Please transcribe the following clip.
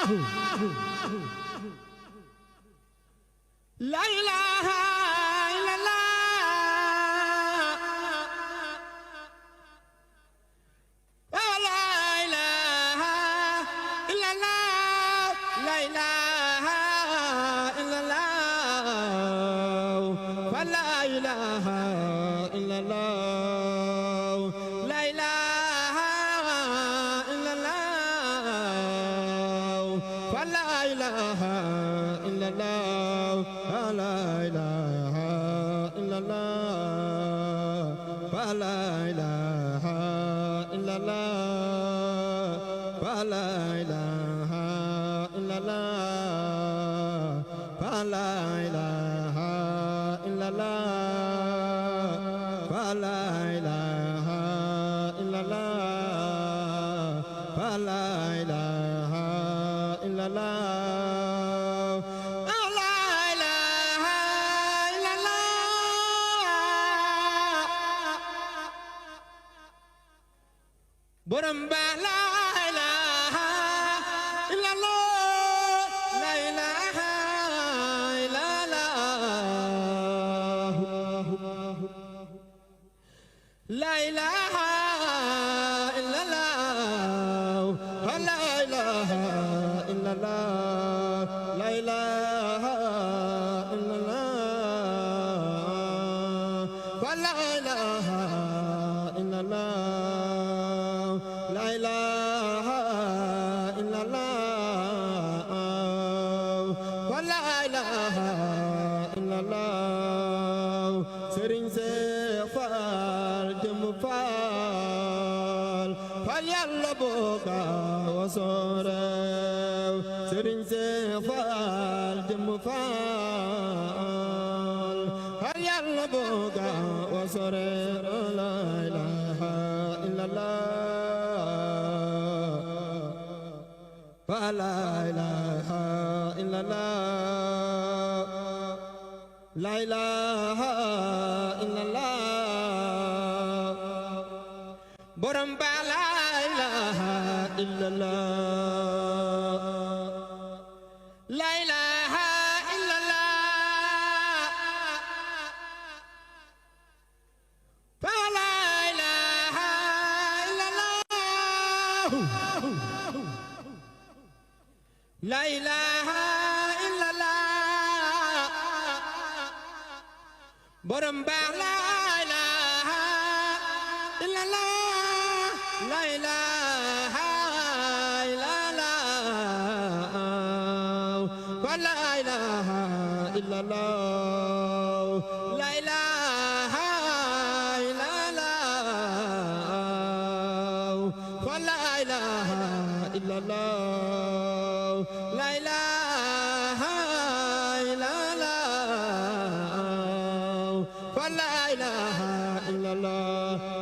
La ilaha illallah. La ilaha illallah. La ilaha illallah. La ilaha illallah. La ilaha illallah. La ilaha illallah. La ilaha illallah. La ilaha illallah. La ilaha illallah. La ilaha illallah. La ilaha illallah. La ilaha illallah. Borom ba la ilaha illallah. La ilaha illallah. La ilaha illallah. La ilaha illallah. La ilaha illallah. La ilaha illallah. La ilaha illallah. La ilaha illallah. Serigne Cheikh Fall Jëmm Fall Fall Yàlla boka wasorew. Serigne Cheikh Fall Jëmm Fall Fall Yàlla boka wasorew. La ilaha illallah. La ilaha illallah. La ilaha illallah. Borom ba la ilaha illallah. La ilaha illallah. La ilaha illallah. La ilaha illallah. Borom baax la ilaha illallah. La ilaha illallah. La ilaha illallah. La ilaha illallah. La ilaha illallah. La ilaha illallah. La ilaha illallah.